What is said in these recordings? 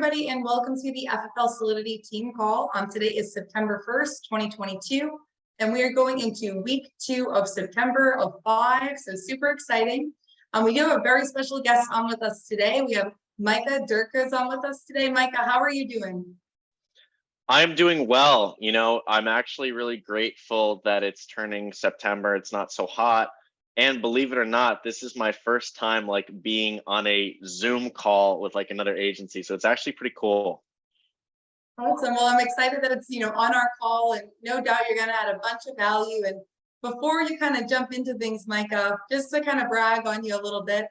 everybody, and welcome to the FFL Solidity team call. Today is September 1st, 2022, and we are going into week 2 of September of 5, so super exciting. We do have a very special guest on with us today. We have Micah Dirkers on with us today. Micah, how are you doing? I'm doing well. I'm actually really grateful that it's turning September. It's not so hot. And believe it or not, this is my first time being on a Zoom call with another agency. So it's actually pretty cool. Awesome. Well, I'm excited that it's, on our call, and no doubt you're going to add a bunch of value. And before you kind of jump into things, Micah, just to kind of brag on you a little bit.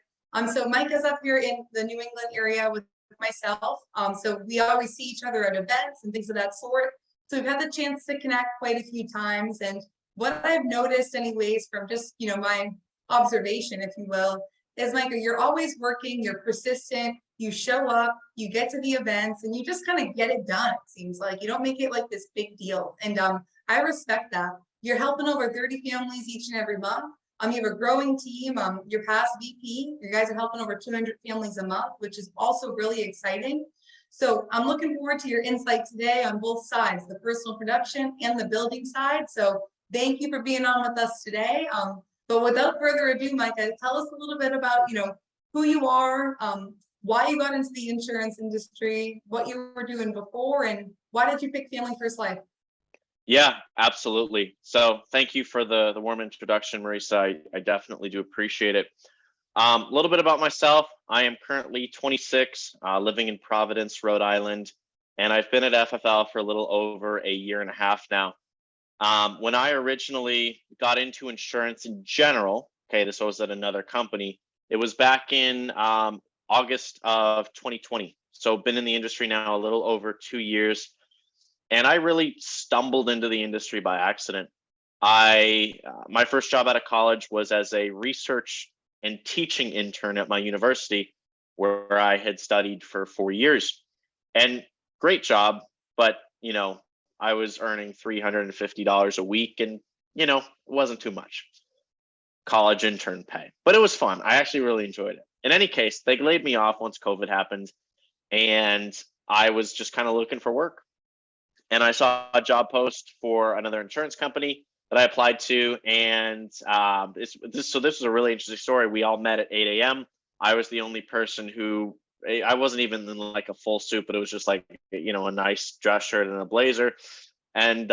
So Micah's up here in the New England area with myself. So we always see each other at events and things of that sort. So we've had the chance to connect quite a few times. And what I've noticed anyways from just, my observation, if you will, is Micah, you're always working, you're persistent, you show up, you get to the events, and you just kind of get it done. It seems like you don't make it like this big deal. And I respect that. You're helping over 30 families each and every month. You have a growing team. Your past VP, you guys are helping over 200 families a month, which is also really exciting. So I'm looking forward to your insight today on both sides, the personal production and the building side. So thank you for being on with us today. But without further ado, Micah, tell us a little bit about, who you are, why you got into the insurance industry, what you were doing before, and why did you pick Family First Life? Yeah, absolutely. So thank you for the warm introduction, Marisa. I definitely do appreciate it. A little bit about myself. I am currently 26, living in Providence, Rhode Island, and I've been at FFL for a little over a year and a half now. When I originally got into insurance in general, this was at another company, it was back in August of 2020. So been in the industry now a little over 2 years. And I really stumbled into the industry by accident. My first job out of college was as a research and teaching intern at my university, where I had studied for 4 years. And great job, but I was earning $350 a week, and it wasn't too much college intern pay, but it was fun. I actually really enjoyed it. In any case, they laid me off once COVID happened, and I was just kind of looking for work. And I saw a job post for another insurance company that I applied to. And this was a really interesting story. We all met at 8 a.m. I was the only person who, I wasn't even in a full suit, but it was just a nice dress shirt and a blazer. And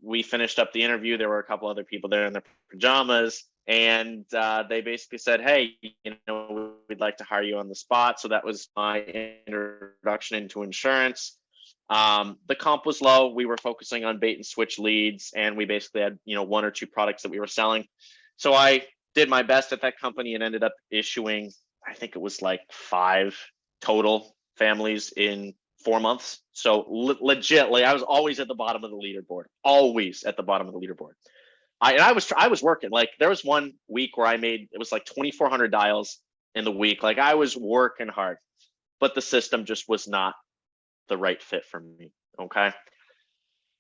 we finished up the interview. There were a couple other people there in their pajamas. And they basically said, hey, we'd like to hire you on the spot. So that was my introduction into insurance. The comp was low. We were focusing on bait and switch leads, and we basically had, 1 or 2 products that we were selling. So I did my best at that company and ended up issuing, I think it was 5 total families in 4 months. So legitly, I was always at the bottom of the leaderboard, always at the bottom of the leaderboard. I was working. There was one week where I made, it was 2,400 dials in the week. I was working hard, but the system just was not the right fit for me. Okay.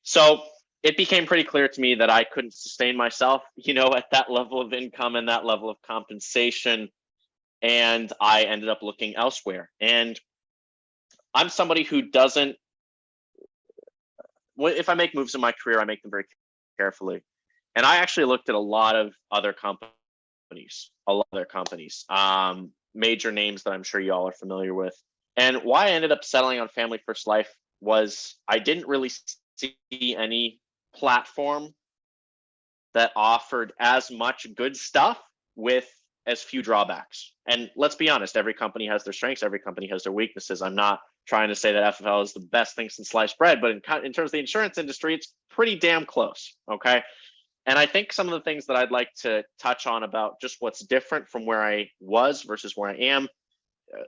So it became pretty clear to me that I couldn't sustain myself, at that level of income and that level of compensation. And I ended up looking elsewhere. And I'm somebody who doesn't, if I make moves in my career, I make them very carefully. And I actually looked at a lot of other companies, major names that I'm sure you all are familiar with. And why I ended up settling on Family First Life was I didn't really see any platform that offered as much good stuff with as few drawbacks. And let's be honest, every company has their strengths, every company has their weaknesses. I'm not trying to say that FFL is the best thing since sliced bread, but in terms of the insurance industry, it's pretty damn close, okay? And I think some of the things that I'd like to touch on about just what's different from where I was versus where I am,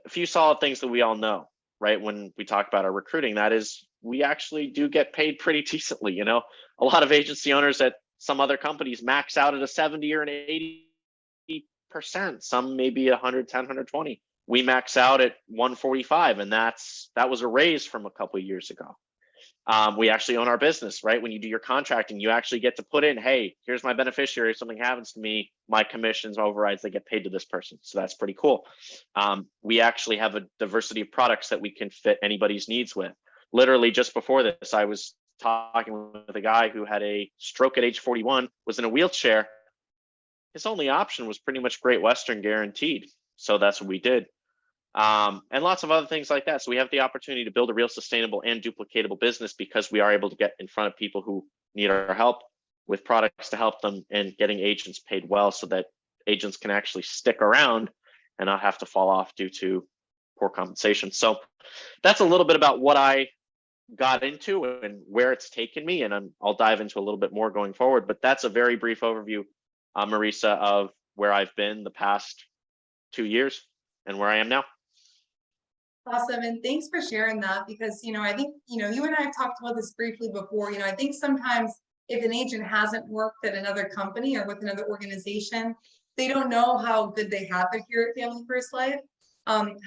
a few solid things that we all know, right? When we talk about our recruiting, that is, we actually do get paid pretty decently. A lot of agency owners at some other companies max out at a 70 or an 80%, some maybe 110, 120. We max out at 145, and that was a raise from a couple of years ago. We actually own our business, right? When you do your contracting, you actually get to put in, hey, here's my beneficiary. If something happens to me, my commissions, overrides, they get paid to this person. So that's pretty cool. We actually have a diversity of products that we can fit anybody's needs with. Literally just before this, I was talking with a guy who had a stroke at age 41, was in a wheelchair. His only option was pretty much Great Western guaranteed. So that's what we did. And lots of other things like that. So we have the opportunity to build a real sustainable and duplicatable business because we are able to get in front of people who need our help with products to help them and getting agents paid well so that agents can actually stick around and not have to fall off due to poor compensation. So that's a little bit about what I got into and where it's taken me. And I'll dive into a little bit more going forward. But that's a very brief overview, Marisa, of where I've been the past 2 years and where I am now. Awesome. And thanks for sharing that because, I think, you and I have talked about this briefly before. I think sometimes if an agent hasn't worked at another company or with another organization, they don't know how good they have it here at Family First Life.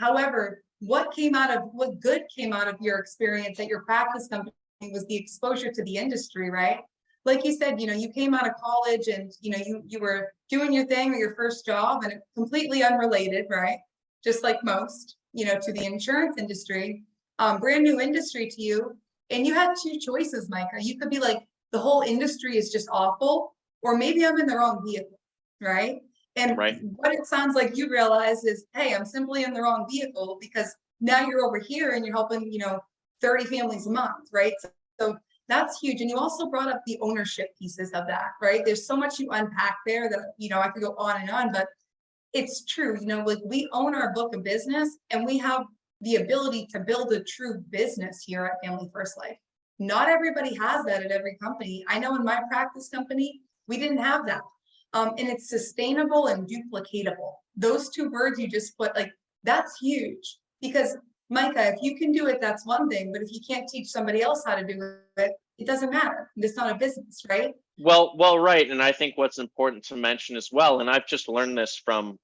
However, what good came out of your experience at your practice company was the exposure to the industry, right? Like you said, you came out of college and, you were doing your thing or your first job and completely unrelated, right? Just like most. To the insurance industry, brand new industry to you. And you had two choices, Micah. You could be like, the whole industry is just awful, or maybe I'm in the wrong vehicle, right? And what it sounds like you realize is, hey, I'm simply in the wrong vehicle because now you're over here and you're helping, 30 families a month, right? So that's huge. And you also brought up the ownership pieces of that, right? There's so much you unpack there that, I could go on and on, but it's true, like we own our book of business and we have the ability to build a true business here at Family First Life. Not everybody has that at every company. I know in my practice company, we didn't have that. And it's sustainable and duplicatable. Those two words you just put, like, that's huge because Micah, if you can do it, that's one thing, but if you can't teach somebody else how to do it, it doesn't matter. It's not a business, right? Well, right. And I think what's important to mention as well, and I've just learned this from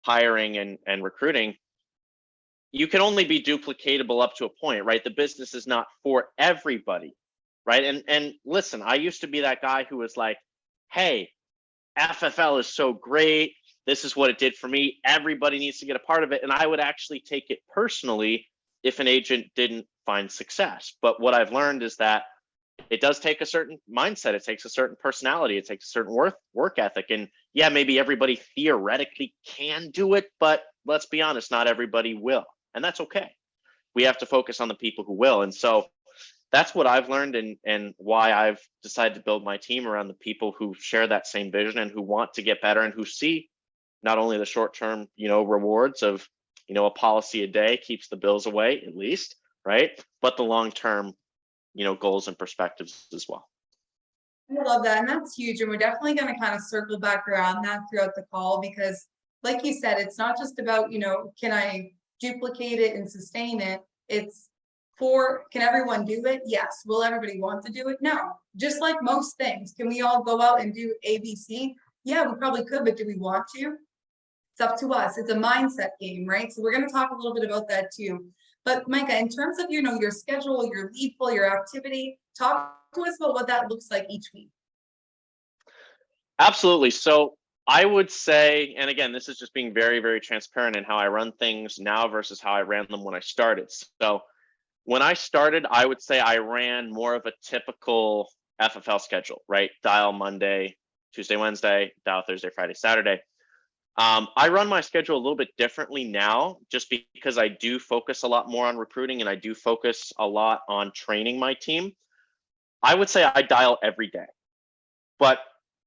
hiring and recruiting, you can only be duplicatable up to a point, right? The business is not for everybody, right? And listen, I used to be that guy who was like, hey, FFL is so great. This is what it did for me. Everybody needs to get a part of it. And I would actually take it personally if an agent didn't find success. But what I've learned is that it does take a certain mindset. It takes a certain personality. It takes a certain work ethic. And yeah, maybe everybody theoretically can do it, but let's be honest, not everybody will. And that's okay. We have to focus on the people who will. And so that's what I've learned and why I've decided to build my team around the people who share that same vision and who want to get better and who see not only the short-term, rewards of, a policy a day keeps the bills away at least, right? But the long-term goals and perspectives as well. I love that. And that's huge. And we're definitely going to kind of circle back around that throughout the call, because like you said, it's not just about, can I duplicate it and sustain it? It's can everyone do it? Yes. Will everybody want to do it? No. Just like most things. Can we all go out and do ABC? Yeah, we probably could, but do we want to? It's up to us. It's a mindset game, right? So we're going to talk a little bit about that too. But Micah, in terms of, your schedule, your lead flow, your activity, talk to us about what that looks like each week. Absolutely. So I would say, and again, this is just being very, very transparent in how I run things now versus how I ran them when I started. So when I started, I would say I ran more of a typical FFL schedule, right? Dial Monday, Tuesday, Wednesday, dial Thursday, Friday, Saturday. I run my schedule a little bit differently now, just because I do focus a lot more on recruiting and I do focus a lot on training my team. I would say I dial every day, but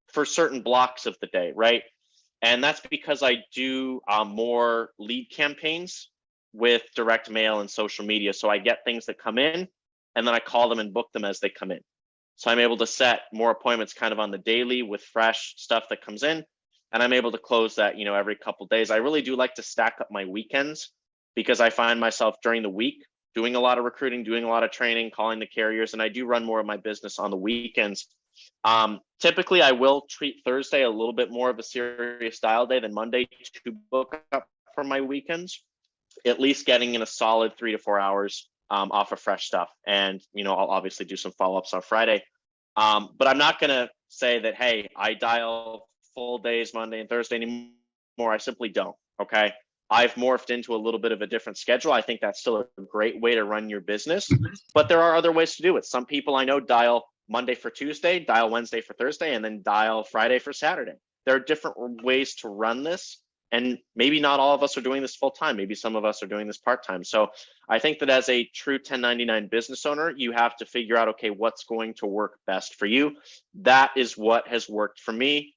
for certain blocks of the day, right? And that's because I do more lead campaigns with direct mail and social media. So I get things that come in and then I call them and book them as they come in. So I'm able to set more appointments kind of on the daily with fresh stuff that comes in. And I'm able to close that, every couple of days. I really do like to stack up my weekends because I find myself during the week doing a lot of recruiting, doing a lot of training, calling the carriers, and I do run more of my business on the weekends. Typically, I will treat Thursday a little bit more of a serious dial day than Monday to book up for my weekends, at least getting in a solid 3 to 4 hours off of fresh stuff. And, I'll obviously do some follow-ups on Friday. But I'm not going to say that, hey, I dial full days Monday and Thursday anymore. I simply don't. Okay. I've morphed into a little bit of a different schedule. I think that's still a great way to run your business, but there are other ways to do it. Some people I know dial Monday for Tuesday, dial Wednesday for Thursday, and then dial Friday for Saturday. There are different ways to run this. And maybe not all of us are doing this full time. Maybe some of us are doing this part time. So I think that as a true 1099 business owner, you have to figure out, okay, what's going to work best for you. That is what has worked for me.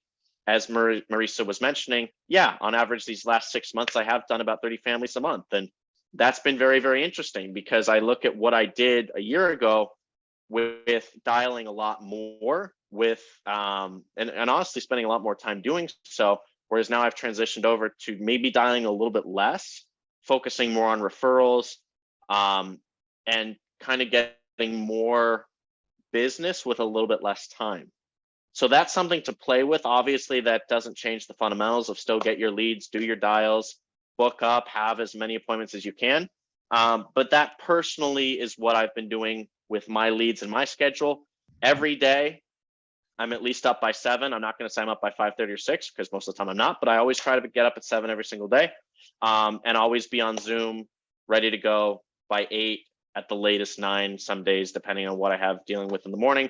As Marisa was mentioning, yeah, on average, these last 6 months, I have done about 30 families a month. And that's been very, very interesting because I look at what I did a year ago with dialing a lot more with, and honestly spending a lot more time doing so. Whereas now I've transitioned over to maybe dialing a little bit less, focusing more on referrals, and kind of getting more business with a little bit less time. So that's something to play with. Obviously, that doesn't change the fundamentals of still get your leads, do your dials, book up, have as many appointments as you can. But that personally is what I've been doing with my leads and my schedule. Every day, I'm at least up by 7. I'm not going to say I'm up by 5:30 or 6 because most of the time I'm not, but I always try to get up at 7 every single day, and always be on Zoom, ready to go by 8, at the latest 9, some days, depending on what I have dealing with in the morning.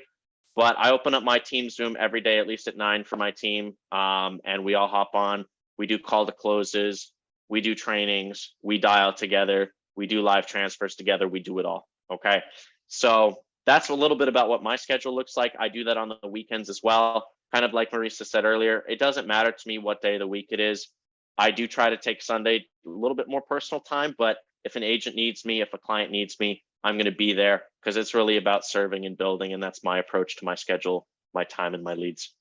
But I open up my team Zoom every day, at least at 9 for my team, and we all hop on. We do call to closes, we do trainings, we dial together, we do live transfers together, we do it all. Okay, so that's a little bit about what my schedule looks like. I do that on the weekends as well. Kind of like Marisa said earlier, it doesn't matter to me what day of the week it is. I do try to take Sunday a little bit more personal time, but if an agent needs me, if a client needs me, I'm going to be there because it's really about serving and building. And that's my approach to my schedule, my time, and my leads.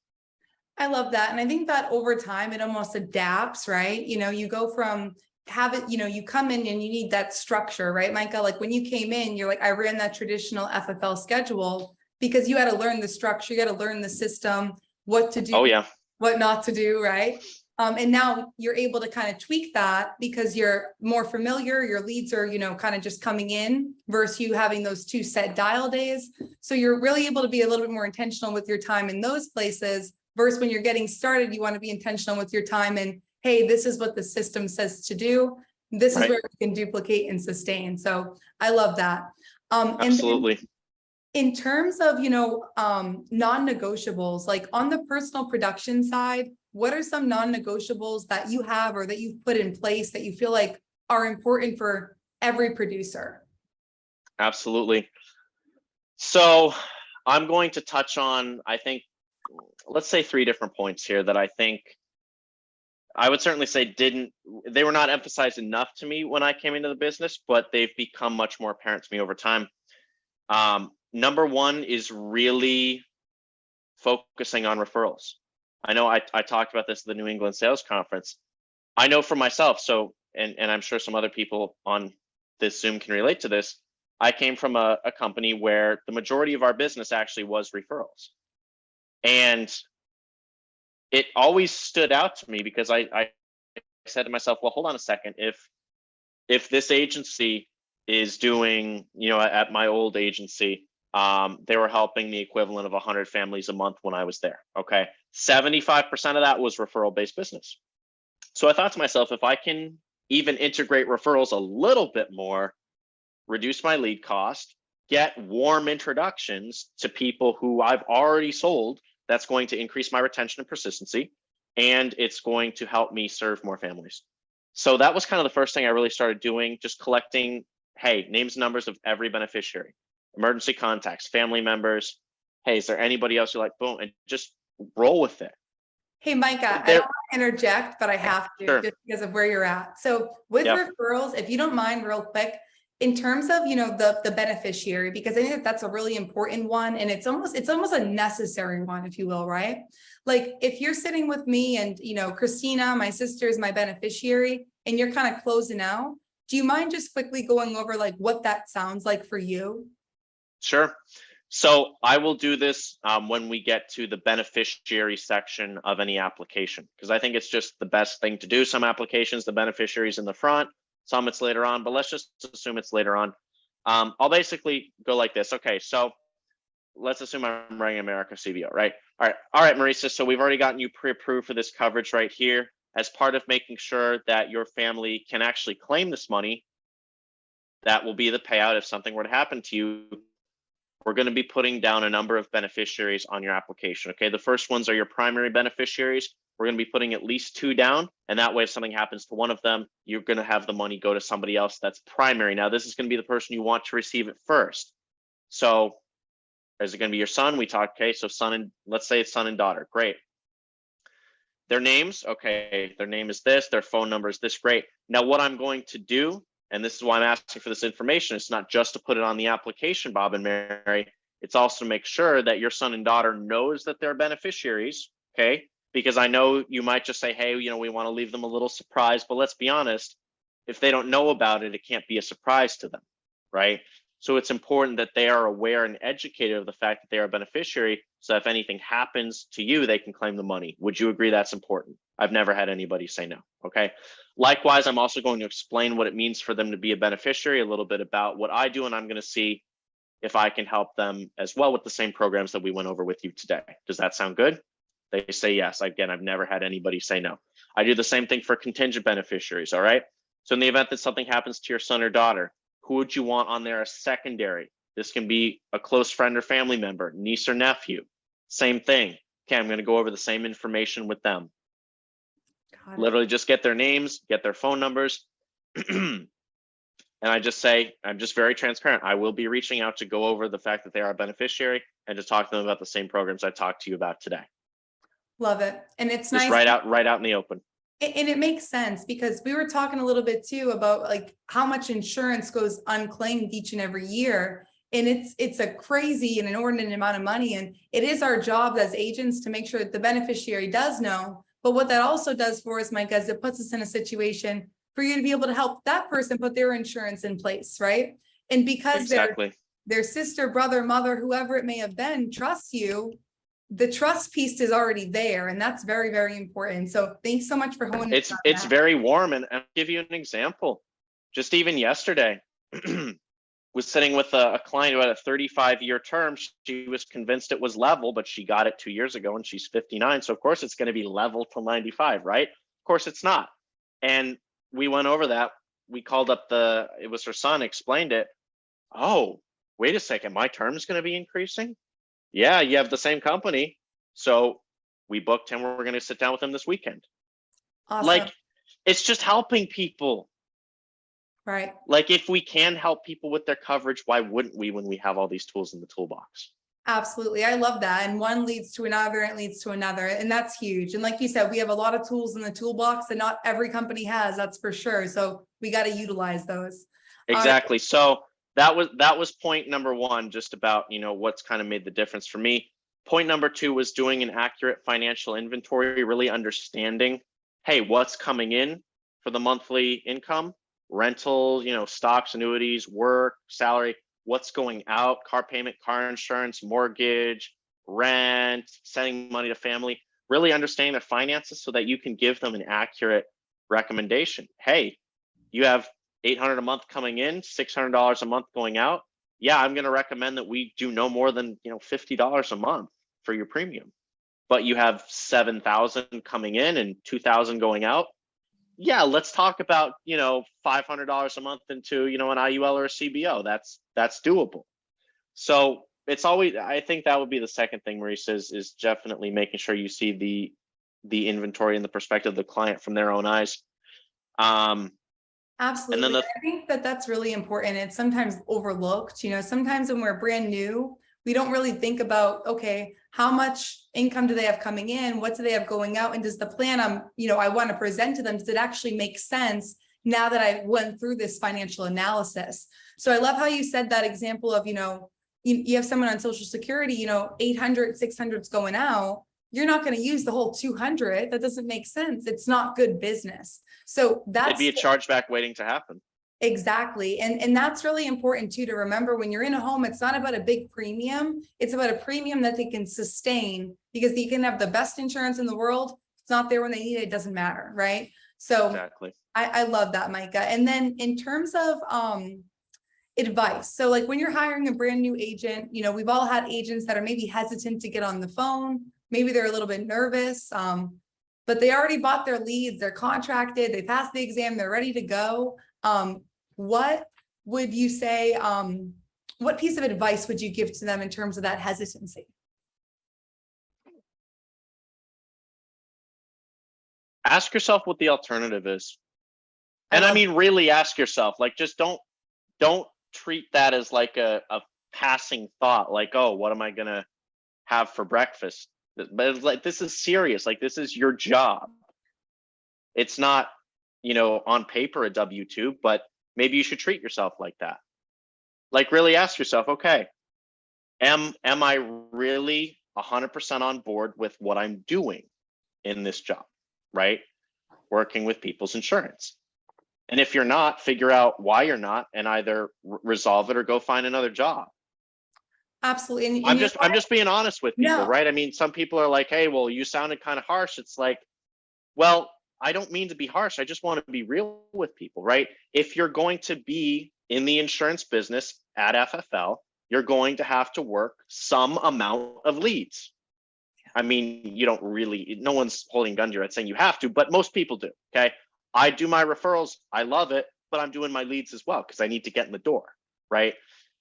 I love that. And I think that over time, it almost adapts, right? You go from you come in and you need that structure, right, Micah? Like when you came in, you're like, I ran that traditional FFL schedule because you had to learn the structure, you got to learn the system, what to do, Oh, yeah. what not to do, right? And now you're able to kind of tweak that because you're more familiar, your leads are, kind of just coming in versus you having those 2 set dial days. So you're really able to be a little bit more intentional with your time in those places versus when you're getting started, you want to be intentional with your time and, hey, this is what the system says to do. This is where we can duplicate and sustain. So I love that. Absolutely. And in terms of, non-negotiables, like on the personal production side, what are some non-negotiables that you have or that you've put in place that you feel like are important for every producer? Absolutely. So I'm going to touch on, I think, let's say 3 different points here that I think I would certainly say they were not emphasized enough to me when I came into the business, but they've become much more apparent to me over time. Number 1 is really focusing on referrals. I know I talked about this at the New England Sales Conference. I know for myself, so, and I'm sure some other people on this Zoom can relate to this. I came from a company where the majority of our business actually was referrals. And it always stood out to me because I said to myself, well, hold on a second. If this agency is doing, at my old agency, they were helping the equivalent of 100 families a month when I was there. Okay. 75% of that was referral-based business. So I thought to myself, if I can even integrate referrals a little bit more, reduce my lead cost, get warm introductions to people who I've already sold, that's going to increase my retention and persistency, and it's going to help me serve more families. So that was kind of the first thing I really started doing, just collecting, hey, names and numbers of every beneficiary, emergency contacts, family members. Hey, is there anybody else you like? Boom, and just roll with it. Hey, Micah, I don't want to interject, but I have to just because of where you're at. So with referrals, if you don't mind real quick, in terms of, the beneficiary, because I think that that's a really important one. And it's almost a necessary one, if you will, right? Like if you're sitting with me and, Christina, my sister is my beneficiary, and you're kind of closing out, do you mind just quickly going over like what that sounds like for you? Sure. So I will do this when we get to the beneficiary section of any application, because I think it's just the best thing to do. Some applications, the beneficiaries in the front, some it's later on, but let's just assume it's later on. I'll basically go like this. Okay, so let's assume I'm running America CBO, right? All right, Marisa. So we've already gotten you pre-approved for this coverage right here. As part of making sure that your family can actually claim this money, that will be the payout if something were to happen to you. We're going to be putting down a number of beneficiaries on your application. Okay, the first ones are your primary beneficiaries. We're going to be putting at least 2 down, and that way if something happens to one of them, you're going to have the money go to somebody else that's primary. Now, this is going to be the person you want to receive it first. So is it going to be your son? We talked, okay, so son and, let's say it's son and daughter. Great. Their names, okay, their name is this, their phone number is this, great. Now what I'm going to do, and this is why I'm asking for this information, it's not just to put it on the application, Bob and Mary, it's also to make sure that your son and daughter knows that they're beneficiaries, okay? Because I know you might just say, hey, you know, we want to leave them a little surprise, but let's be honest, if they don't know about it, it can't be a surprise to them, right? So it's important that they are aware and educated of the fact that they are a beneficiary. So if anything happens to you, they can claim the money. Would you agree that's important? I've never had anybody say no. Okay. Likewise, I'm also going to explain what it means for them to be a beneficiary, a little bit about what I do, and I'm going to see if I can help them as well with the same programs that we went over with you today. Does that sound good? They say yes. Again, I've never had anybody say no. I do the same thing for contingent beneficiaries. All right. So in the event that something happens to your son or daughter, who would you want on there as secondary? This can be a close friend or family member, niece or nephew. Same thing. Okay, I'm going to go over the same information with them. Literally just get their names, get their phone numbers. And I just say, I'm just very transparent. I will be reaching out to go over the fact that they are a beneficiary and to talk to them about the same programs I talked to you about today. Love it. And it's just nice. right out in the open. And it makes sense because we were talking a little bit too about like how much insurance goes unclaimed each and every year. And it's a crazy and inordinate amount of money. And it is our job as agents to make sure that the beneficiary does know. But what that also does for us, Micah, is it puts us in a situation for you to be able to help that person put their insurance in place, right? And because their sister, brother, mother, whoever it may have been, trusts you, the trust piece is already there, and that's very, very important. So thanks so much for honing. It's very warm, and I'll give you an example. Just even yesterday, was sitting with a client who had a 35-year term. She was convinced it was level, but she got it 2 years ago, and she's 59. So of course it's going to be level till 95, right? Of course it's not. And we went over that. We called up it was her son, explained it. Oh, wait a second, my term's going to be increasing? Yeah, you have the same company. So we booked him. We're going to sit down with him this weekend. Awesome. Like, it's just helping people. Right. Like, if we can help people with their coverage, why wouldn't we when we have all these tools in the toolbox? Absolutely. I love that. And one leads to another, and leads to another. And that's huge. And like you said, we have a lot of tools in the toolbox that not every company has, that's for sure. So we got to utilize those. Exactly. So that was point number one, just about, you know, what's kind of made the difference for me. Point number two was doing an accurate financial inventory, really understanding, hey, what's coming in for the monthly income, rental, you know, stocks, annuities, work, salary, what's going out, car payment, car insurance, mortgage, rent, sending money to family, really understanding their finances so that you can give them an accurate recommendation. Hey, you have $800 a month coming in, $600 a month going out. Yeah, I'm going to recommend that we do no more than, you know, $50 a month for your premium. But you have 7,000 coming in and 2,000 going out. Yeah, let's talk about, you know, $500 a month into, you know, an IUL or a CBO. That's doable. So it's always, I think that would be the second thing Maurice is definitely making sure you see the inventory and the perspective of the client from their own eyes. Absolutely. And then I think that that's really important. It's sometimes overlooked. You know, sometimes when we're brand new, we don't really think about, okay, how much income do they have coming in? What do they have going out? And does the plan I want to present to them, does it actually make sense now that I went through this financial analysis? So I love how you said that example of, you know, you have someone on Social Security, you know, 800, 600's going out. You're not going to use the whole 200. That doesn't make sense. It's not good business. So that's it'd be a chargeback waiting to happen. Exactly. And that's really important too, to remember when you're in a home, it's not about a big premium. It's about a premium that they can sustain, because you can have the best insurance in the world. If it's not there when they need it, it doesn't matter. Right. So exactly. I love that, Micah. And then in terms of, advice. So like when you're hiring a brand new agent, you know, we've all had agents that are maybe hesitant to get on the phone. Maybe they're a little bit nervous, but they already bought their leads, they're contracted, they passed the exam, they're ready to go. What would you say, what piece of advice would you give to them in terms of that hesitancy? Ask yourself what the alternative is. And I mean, really ask yourself, like, just don't treat that as like a passing thought, like, oh, what am I gonna have for breakfast? But it's like, this is serious. Like, this is your job. It's not, you know, on paper a W-2, but maybe you should treat yourself like that. Like, really ask yourself, okay, am I really 100% on board with what I'm doing in this job, right? Working with people's insurance. And if you're not, figure out why you're not and either resolve it or go find another job. Absolutely. And I'm just being honest with people, No. right? I mean, some people are like, hey, well, you sounded kind of harsh. It's like, well, I don't mean to be harsh. I just want to be real with people, right? If you're going to be in the insurance business at FFL, you're going to have to work some amount of leads. I mean, you don't really, no one's holding a gun to your head saying you have to, but most people do, okay? I do my referrals, I love it, but I'm doing my leads as well because I need to get in the door, right?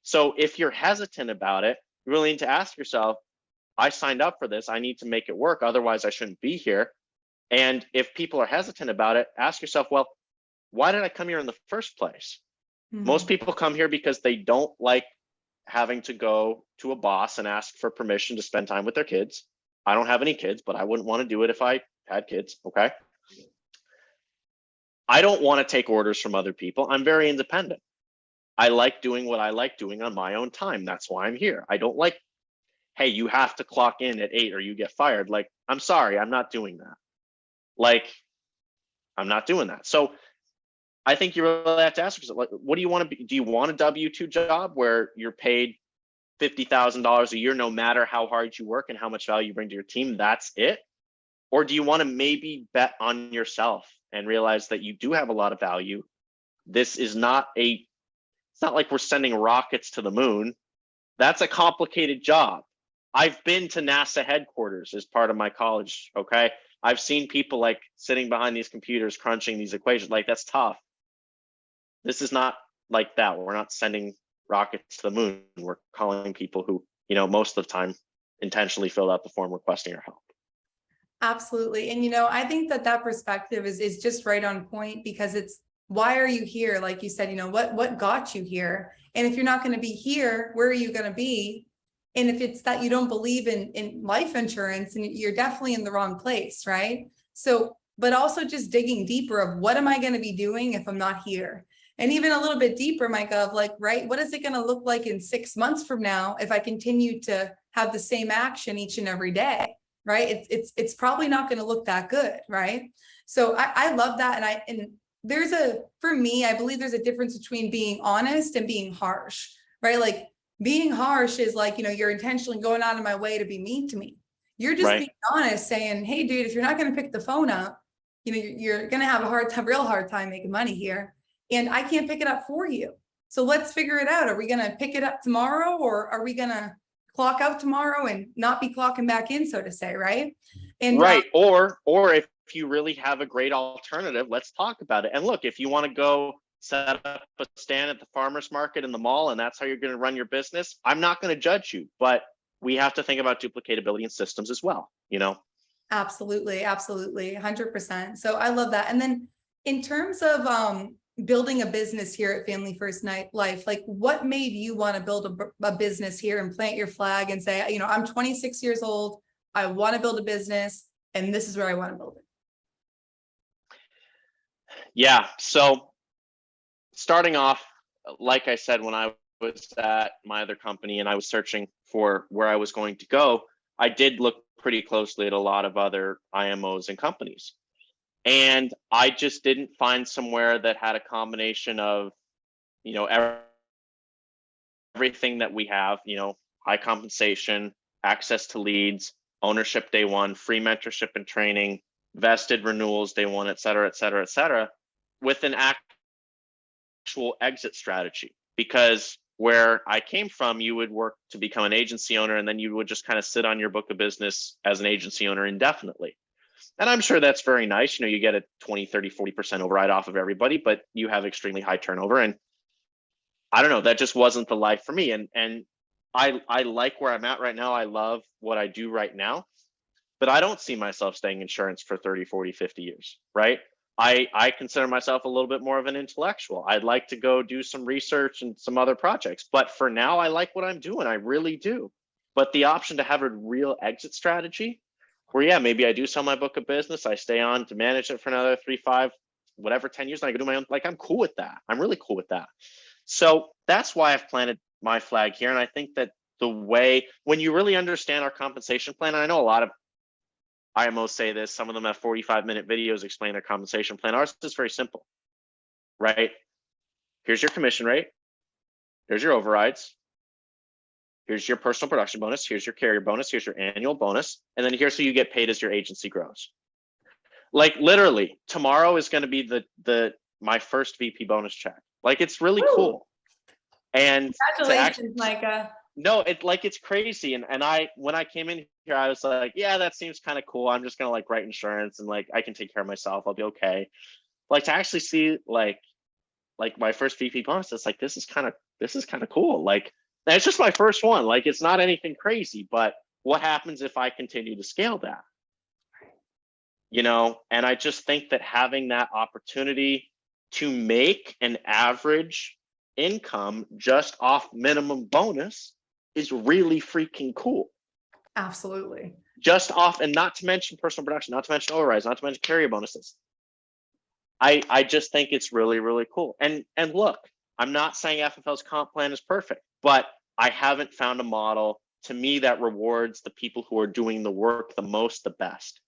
So if you're hesitant about it, you really need to ask yourself, I signed up for this, I need to make it work, otherwise I shouldn't be here. And if people are hesitant about it, ask yourself, well, why did I come here in the first place? Most people come here because they don't like having to go to a boss and ask for permission to spend time with their kids. I don't have any kids, but I wouldn't want to do it if I had kids, okay? I don't want to take orders from other people. I'm very independent. I like doing what I like doing on my own time. That's why I'm here. I don't like, hey, you have to clock in at 8 or you get fired. Like, I'm sorry, I'm not doing that. Like, I'm not doing that. So I think you really have to ask yourself, like, what do you want to be? Do you want a W-2 job where you're paid $50,000 a year, no matter how hard you work and how much value you bring to your team? That's it? Or do you want to maybe bet on yourself and realize that you do have a lot of value? This is not it's not like we're sending rockets to the moon. That's a complicated job. I've been to NASA headquarters as part of my college, okay? I've seen people like sitting behind these computers crunching these equations. Like, that's tough. This is not like that. We're not sending rockets to the moon. We're calling people who, you know, most of the time intentionally filled out the form requesting our help. Absolutely. And, you know, I think that that perspective is just right on point, because it's, why are you here? Like you said, you know, what got you here? And if you're not going to be here, where are you going to be? And if it's that you don't believe in life insurance, and you're definitely in the wrong place, right? So, but also just digging deeper of, what am I going to be doing if I'm not here? And even a little bit deeper, Micah, of like, right, what is it going to look like in 6 months from now if I continue to have the same action each and every day? Right? It's probably not going to look that good, right? So I love that. And there's for me, I believe there's a difference between being honest and being harsh, right? Like, being harsh is like, you know, you're intentionally going out of my way to be mean to me. You're just being honest, saying, hey, dude, if you're not going to pick the phone up, you know, you're going to have a real hard time making money here. And I can't pick it up for you. So let's figure it out. Are we going to pick it up tomorrow, or are we going to clock out tomorrow and not be clocking back in, so to say, right? And right. Or if you really have a great alternative, let's talk about it. And look, if you want to go set up a stand at the farmer's market in the mall and that's how you're going to run your business, I'm not going to judge you, but we have to think about duplicatability in systems as well, you know? Absolutely, absolutely, 100%. So I love that. And then in terms of building a business here at Family First Life, like, what made you want to build a business here and plant your flag and say, you know, I'm 26 years old, I want to build a business, and this is where I want to build it? Yeah. So starting off, like I said, when I was at my other company and I was searching for where I was going to go, I did look pretty closely at a lot of other IMOs and companies. And I just didn't find somewhere that had a combination of, you know, everything that we have, you know, high compensation, access to leads, ownership day one, free mentorship and training, vested renewals day one, et cetera, et cetera, et cetera, with an actual exit strategy. because where I came from, you would work to become an agency owner, and then you would just kind of sit on your book of business as an agency owner indefinitely. And I'm sure that's very nice. You get a 20, 30, 40% override off of everybody, but you have extremely high turnover. And I don't know, that just wasn't the life for me. And I like where I'm at right now. I love what I do right now, but I don't see myself staying in insurance for 30, 40, 50 years, right? I consider myself a little bit more of an intellectual. I'd like to go do some research and some other projects, but for now, I like what I'm doing. I really do. But the option to have a real exit strategy where, yeah, maybe I do sell my book of business, I stay on to manage it for another 3, 5, whatever, 10 years, and I can do my own, like, I'm cool with that. I'm really cool with that. So that's why I've planted my flag here. And I think that the way, when you really understand our compensation plan, and I know a lot of IMOs say this, some of them have 45-minute videos explain their compensation plan. Ours is very simple, right? Here's your commission rate. Here's your overrides. Here's your personal production bonus. Here's your carrier bonus. Here's your annual bonus. And then here's who you get paid as your agency grows. Like literally tomorrow is going to be my first VP bonus check. Like it's really cool. And congratulations, Micah. No, it's crazy. And when I came in here, I was like, yeah, that seems kind of cool. I'm just gonna like write insurance and like I can take care of myself. I'll be okay. Like to actually see like my first VP bonus, it's like this is kind of cool. Like it's just my first one. Like it's not anything crazy, but what happens if I continue to scale that? And I just think that having that opportunity to make an average income just off minimum bonus is really freaking cool. Absolutely. Just off, and not to mention personal production, not to mention overrides, not to mention carrier bonuses. I just think it's really, really cool. And look, I'm not saying FFL's comp plan is perfect, but I haven't found a model to me that rewards the people who are doing the work the most, the best.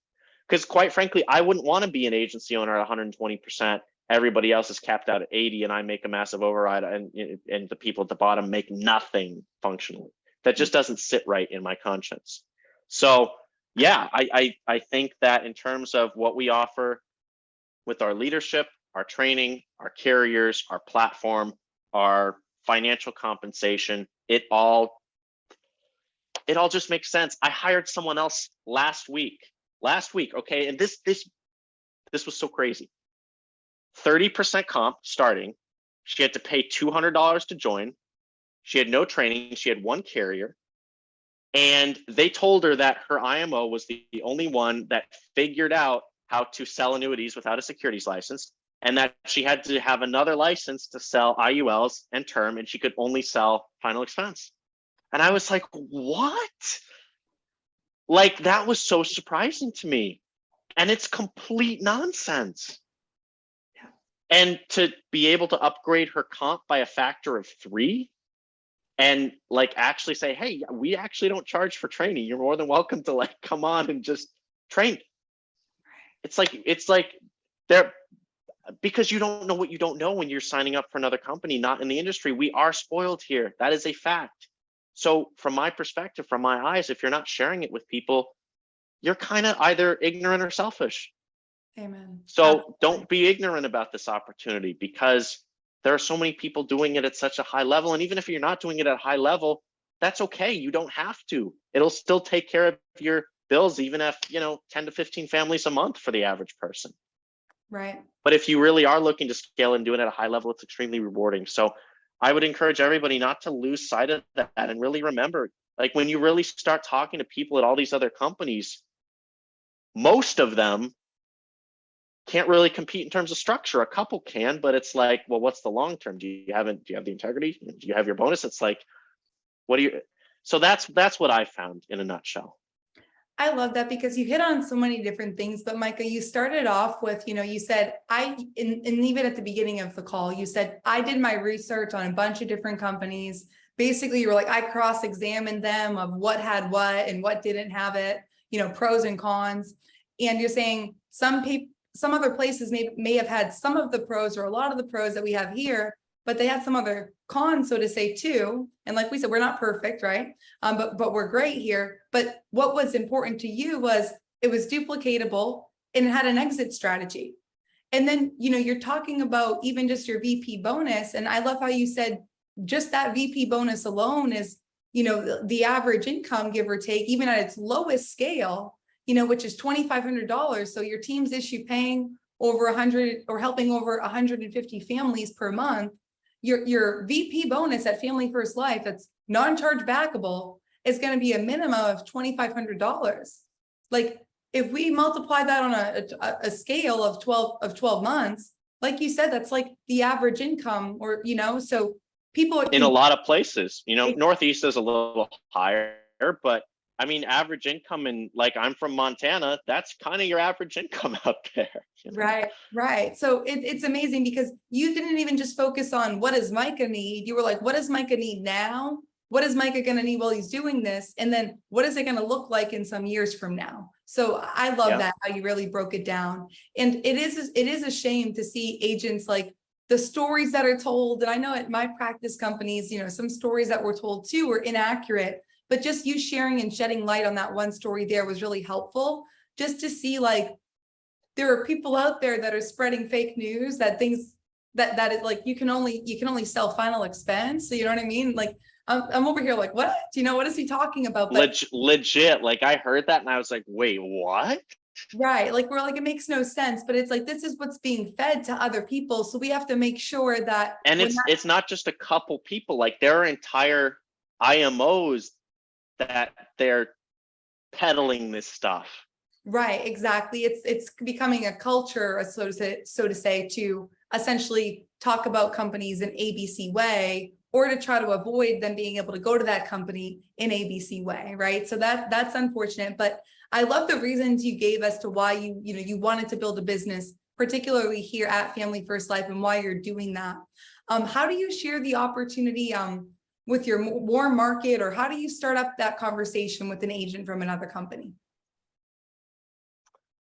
Because quite frankly, I wouldn't want to be an agency owner at 120%. Everybody else is capped out at 80 and I make a massive override and the people at the bottom make nothing functionally. That just doesn't sit right in my conscience. So yeah, I think that in terms of what we offer with our leadership, our training, our carriers, our platform, our financial compensation, it all just makes sense. I hired someone else last week, okay? And this was so crazy. 30% comp starting. She had to pay $200 to join. She had no training. She had one carrier. And they told her that her IMO was the only one that figured out how to sell annuities without a securities license, and that she had to have another license to sell IULs and term, and she could only sell final expense. And I was like, what? Like, that was so surprising to me. And it's complete nonsense. And to be able to upgrade her comp by a factor of 3 and like actually say, hey, we actually don't charge for training. You're more than welcome to like come on and just train. It's like they're, because you don't know what you don't know when you're signing up for another company, not in the industry. We are spoiled here. That is a fact. So from my perspective, from my eyes, if you're not sharing it with people, you're kind of either ignorant or selfish. Amen. So don't be ignorant about this opportunity, because there are so many people doing it at such a high level. And even if you're not doing it at a high level, that's okay. You don't have to. It'll still take care of your bills, even if, 10 to 15 families a month for the average person. Right. But if you really are looking to scale and do it at a high level, it's extremely rewarding. So I would encourage everybody not to lose sight of that and really remember, like when you really start talking to people at all these other companies, most of them can't really compete in terms of structure. A couple can, but it's like, well, what's the long term? Do you have the integrity? Do you have your bonus? It's like, what do you? So that's what I found in a nutshell. I love that, because you hit on so many different things. But Micah, you started off with, you said, and even at the beginning of the call, you said, I did my research on a bunch of different companies. Basically, you were like, I cross-examined them of what had what and what didn't have it, pros and cons. And you're saying some other places may have had some of the pros or a lot of the pros that we have here, but they had some other cons, so to say, too. And like we said, we're not perfect, right? But we're great here. But what was important to you was it was duplicatable and it had an exit strategy. And then, you're talking about even just your VP bonus. And I love how you said just that VP bonus alone is, the average income, give or take, even at its lowest scale, which is $2,500. So your team's paying over 100 or helping over 150 families per month. Your VP bonus at Family First Life that's non-charge backable is going to be a minimum of $2,500. Like if we multiply that on a scale of 12 months, like you said, that's like the average income, or so people in a lot of places, Northeast is a little higher, but I mean, average income in, like, I'm from Montana, that's kind of your average income out there. Right. So it's amazing because you didn't even just focus on what does Micah need. You were like, what does Micah need now? What is Micah going to need while he's doing this? And then what is it going to look like in some years from now? So I love that, how you really broke it down. And it is a shame to see agents, like the stories that are told. And I know at my practice companies, some stories that were told too were inaccurate, but just you sharing and shedding light on that one story there was really helpful, just to see like there are people out there that are spreading fake news, that things that is like you can only sell final expense. So you know what I mean? Like I'm over here like, what? What is he talking about? But legit, like I heard that and I was like, wait, what? Right. Like we're like, it makes no sense, but it's like, this is what's being fed to other people. So we have to make sure that. And it's not just a couple people, like there are entire IMOs that they're peddling this stuff. Right, exactly. It's becoming a culture, so to say, to essentially talk about companies in ABC way, or to try to avoid them being able to go to that company in ABC way, right? So that's unfortunate, but I love the reasons you gave as to why you wanted to build a business, particularly here at Family First Life, and why you're doing that. How do you share the opportunity with your warm market, or how do you start up that conversation with an agent from another company?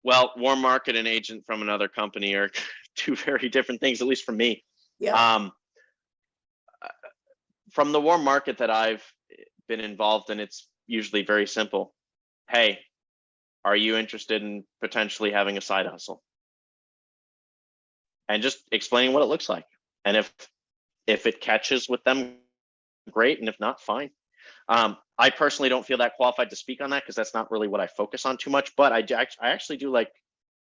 Well, warm market and agent from another company are two very different things, at least for me. Yeah. From the warm market that I've been involved in, it's usually very simple. Hey, are you interested in potentially having a side hustle? And just explaining what it looks like. And if it catches with them, great. And if not, fine. I personally don't feel that qualified to speak on that because that's not really what I focus on too much, but I actually do like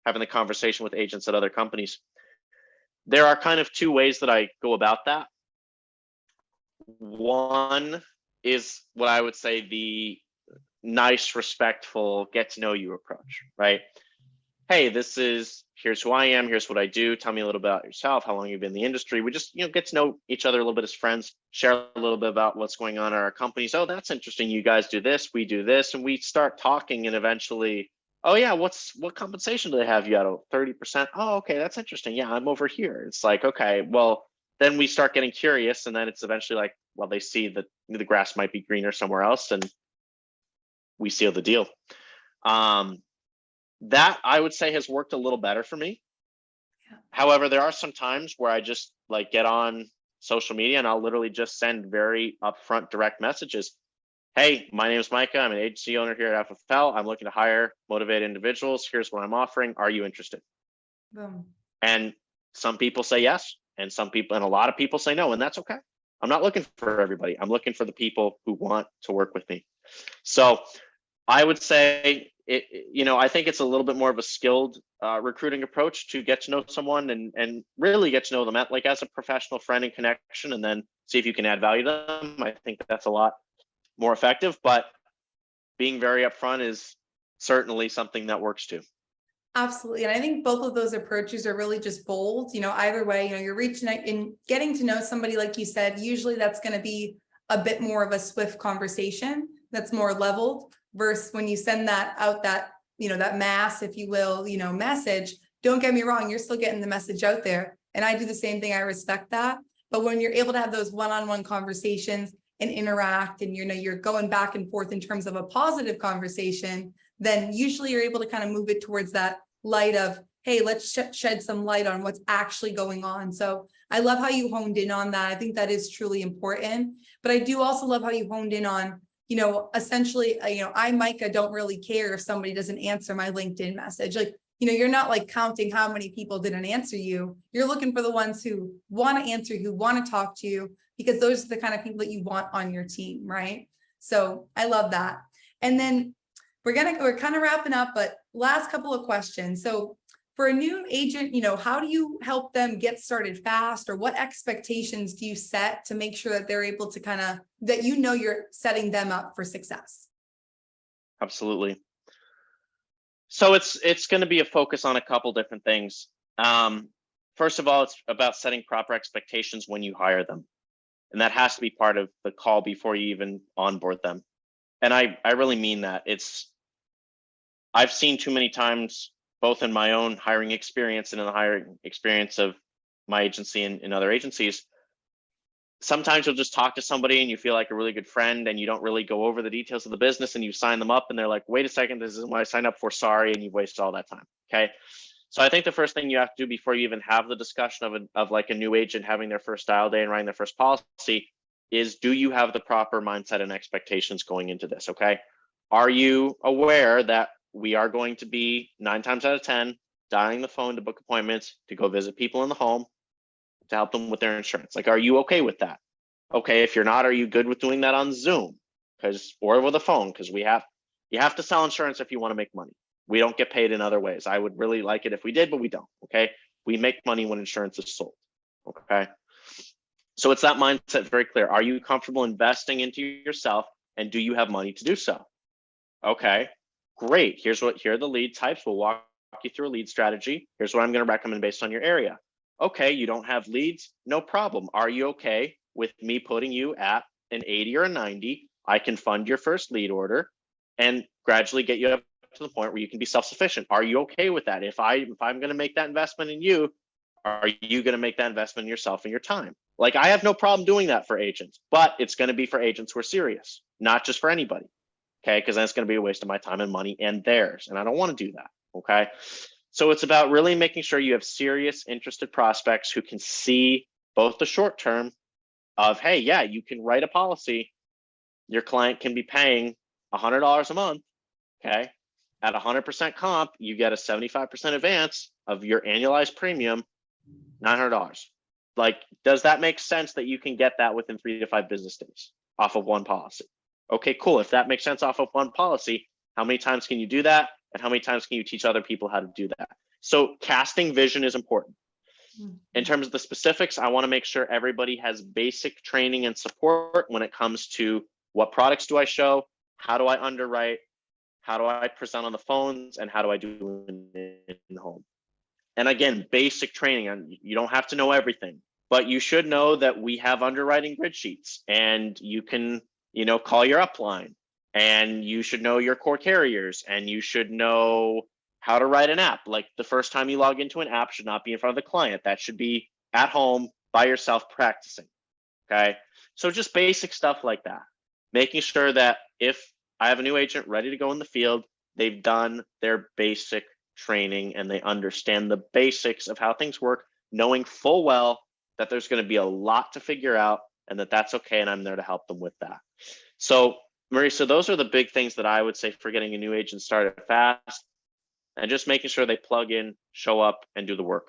having the conversation with agents at other companies. There are kind of two ways that I go about that. One is what I would say the nice, respectful, get to know you approach, right? Hey, here's who I am, here's what I do, tell me a little about yourself, how long you've been in the industry. We just, get to know each other a little bit as friends, share a little bit about what's going on in our companies. Oh, that's interesting. You guys do this, we do this, and we start talking, and eventually, oh yeah, what compensation do they have you at? 30%. Oh, okay, that's interesting. Yeah, I'm over here. It's like, okay, well, then we start getting curious, and then it's eventually like, well, they see that the grass might be greener somewhere else, and we seal the deal. That I would say has worked a little better for me. Yeah. However, there are some times where I just like get on social media and I'll literally just send very upfront direct messages. Hey, my name is Micah. I'm an agency owner here at FFL. I'm looking to hire motivated individuals. Here's what I'm offering. Are you interested? Boom. And some people say yes, and a lot of people say no, and that's okay. I'm not looking for everybody. I'm looking for the people who want to work with me. So I would say I think it's a little bit more of a skilled recruiting approach to get to know someone and really get to know them as a professional friend and connection, and then see if you can add value to them. I think that's a lot more effective, but being very upfront is certainly something that works too. Absolutely. And I think both of those approaches are really just bold. Either way, you're reaching out and getting to know somebody, like you said, usually that's going to be a bit more of a swift conversation that's more leveled, versus when you send that out, that mass, if you will, message. Don't get me wrong, you're still getting the message out there. And I do the same thing. I respect that. But when you're able to have those one-on-one conversations and interact, and you're going back and forth in terms of a positive conversation, then usually you're able to kind of move it towards that light of, hey, let's shed some light on what's actually going on. So I love how you honed in on that. I think that is truly important. But I do also love how you honed in on, essentially, I, Micah, don't really care if somebody doesn't answer my LinkedIn message. Like, you're not like counting how many people didn't answer you. You're looking for the ones who want to answer, who want to talk to you, because those are the kind of people that you want on your team, right? So I love that. And then we're kind of wrapping up, but last couple of questions. So for a new agent, how do you help them get started fast, or what expectations do you set to make sure that they're able to that you're setting them up for success? Absolutely. So it's going to be a focus on a couple different things. First of all, it's about setting proper expectations when you hire them. And that has to be part of the call before you even onboard them. And I really mean that. I've seen too many times, both in my own hiring experience and in the hiring experience of my agency and in other agencies, sometimes you'll just talk to somebody and you feel like a really good friend, and you don't really go over the details of the business, and you sign them up and they're like, wait a second, this isn't what I signed up for, sorry, and you've wasted all that time. Okay. So I think the first thing you have to do before you even have the discussion of like a new agent having their first dial day and writing their first policy is, do you have the proper mindset and expectations going into this? Okay. Are you aware that we are going to be 9 times out of 10 dialing the phone to book appointments, to go visit people in the home, to help them with their insurance? Like, are you okay with that? Okay, if you're not, are you good with doing that on Zoom? Or with a phone? Because you have to sell insurance if you want to make money. We don't get paid in other ways. I would really like it if we did, but we don't. Okay, we make money when insurance is sold. Okay, so it's that mindset, very clear. Are you comfortable investing into yourself, and do you have money to do so? Okay, great. Here are the lead types. We'll walk you through a lead strategy. Here's what I'm going to recommend based on your area. Okay, you don't have leads, no problem. Are you okay with me putting you at an 80 or a 90? I can fund your first lead order and gradually get you up to the point where you can be self-sufficient. Are you okay with that? If I'm going to make that investment in you, are you going to make that investment in yourself and your time? Like, I have no problem doing that for agents, but it's going to be for agents who are serious, not just for anybody. Okay, because then it's going to be a waste of my time and money and theirs, and I don't want to do that. Okay, so it's about really making sure you have serious, interested prospects who can see both the short term of, hey, yeah, you can write a policy. Your client can be paying $100 a month. Okay, at 100% comp, you get a 75% advance of your annualized premium, $900. Like, does that make sense that you can get that within 3 to 5 business days off of one policy? Okay, cool. If that makes sense off of one policy, how many times can you do that? And how many times can you teach other people how to do that? So casting vision is important. In terms of the specifics, I want to make sure everybody has basic training and support when it comes to what products do I show, how do I underwrite, how do I present on the phones, and how do I do it in the home. And again, basic training, and you don't have to know everything, but you should know that we have underwriting grid sheets, and you can, call your upline, and you should know your core carriers, and you should know how to write an app. Like, the first time you log into an app should not be in front of the client. That should be at home by yourself practicing. Okay. So just basic stuff like that, making sure that if I have a new agent ready to go in the field, they've done their basic training and they understand the basics of how things work, knowing full well that there's going to be a lot to figure out and that that's okay. And I'm there to help them with that. So, Marisa, those are the big things that I would say for getting a new agent started fast, and just making sure they plug in, show up, and do the work.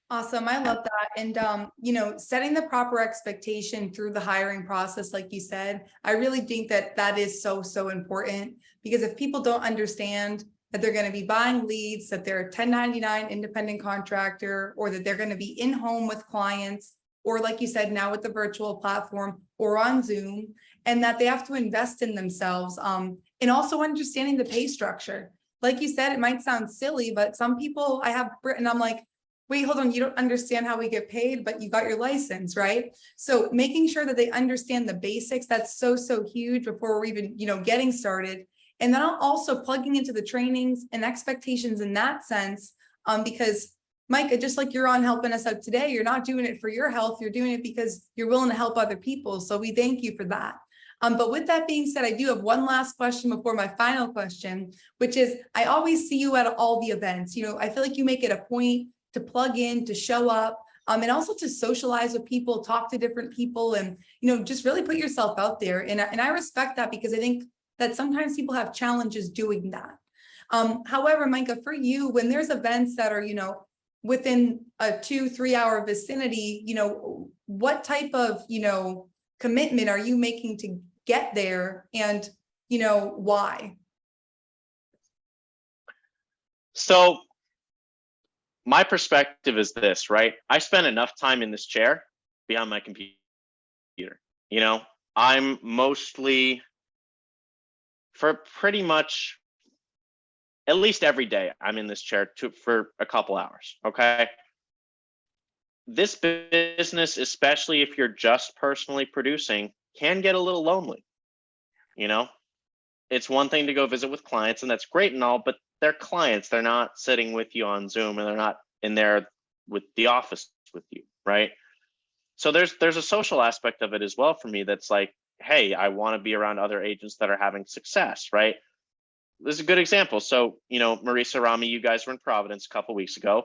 Awesome. I love that. And, setting the proper expectation through the hiring process, like you said, I really think that is so, so important, because if people don't understand that they're going to be buying leads, that they're a 1099 independent contractor, or that they're going to be in home with clients, or like you said, now with the virtual platform or on Zoom, and that they have to invest in themselves, and also understanding the pay structure. Like you said, it might sound silly, but some people I have written, I'm like, wait, hold on, you don't understand how we get paid, but you got your license, right? So making sure that they understand the basics, that's so, so huge before we're even, getting started. And then also plugging into the trainings and expectations in that sense, because Micah, just like you're on helping us out today, you're not doing it for your health, you're doing it because you're willing to help other people. So we thank you for that. But with that being said, I do have one last question before my final question, which is, I always see you at all the events. I feel like you make it a point to plug in, to show up, and also to socialize with people, talk to different people, and, just really put yourself out there. And I respect that, because I think that sometimes people have challenges doing that. However, Micah, for you, when there's events that are, within a 2-3 hour vicinity, what type of, commitment are you making to get there, and, why? So my perspective is this, right? I spend enough time in this chair behind my computer. I'm mostly, for pretty much at least every day, I'm in this chair for a couple hours. Okay. This business, especially if you're just personally producing, can get a little lonely. It's one thing to go visit with clients, and that's great and all, but they're clients. They're not sitting with you on Zoom, and they're not in there with the office with you, right? So there's a social aspect of it as well for me. That's like, hey, I want to be around other agents that are having success, right? This is a good example. So, Marisa, Rami, you guys were in Providence a couple weeks ago.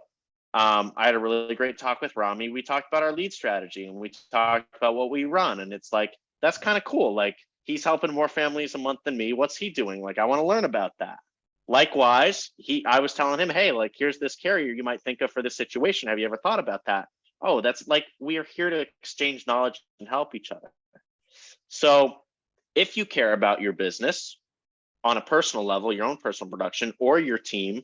I had a really great talk with Rami. We talked about our lead strategy, and we talked about what we run. And it's like, that's kind of cool. Like, he's helping more families a month than me. What's he doing? Like, I want to learn about that. Likewise, I was telling him, hey, like, here's this carrier you might think of for this situation. Have you ever thought about that? Oh, that's like, we are here to exchange knowledge and help each other. So if you care about your business on a personal level, your own personal production, or your team,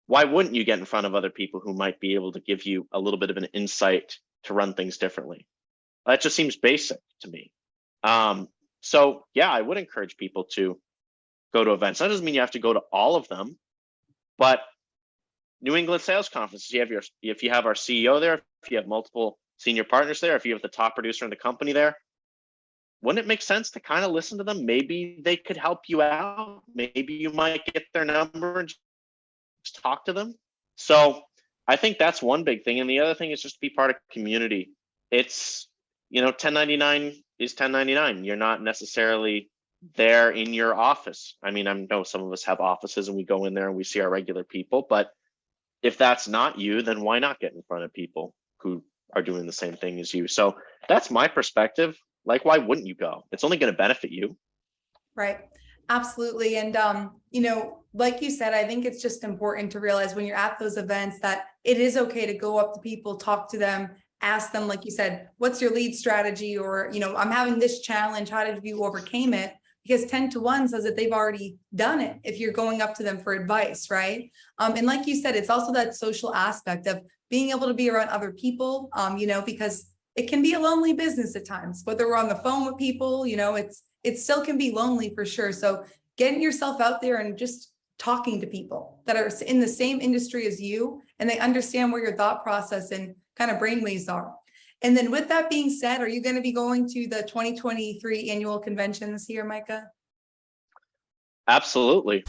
why wouldn't you get in front of other people who might be able to give you a little bit of an insight to run things differently? That just seems basic to me. So yeah, I would encourage people to go to events. That doesn't mean you have to go to all of them, but New England sales conferences, if you have our CEO there, if you have multiple senior partners there, if you have the top producer in the company there, wouldn't it make sense to kind of listen to them? Maybe they could help you out. Maybe you might get their number and just talk to them. So I think that's one big thing. And the other thing is just to be part of community. It's, 1099 is 1099. You're not necessarily there in your office. I mean, I know some of us have offices and we go in there and we see our regular people, but if that's not you, then why not get in front of people who are doing the same thing as you? So that's my perspective. Like, why wouldn't you go? It's only going to benefit you. Right. Absolutely. And, like you said, I think it's just important to realize when you're at those events that it is okay to go up to people, talk to them, ask them, like you said, what's your lead strategy? Or, I'm having this challenge. How did you overcame it? Because 10 to 1 says that they've already done it if you're going up to them for advice, right? And like you said, it's also that social aspect of being able to be around other people, because it can be a lonely business at times, whether we're on the phone with people, it still can be lonely for sure. So getting yourself out there and just talking to people that are in the same industry as you, and they understand where your thought process and kind of brainwaves are. And then with that being said, are you going to be going to the 2023 annual convention this year, Micah? Absolutely.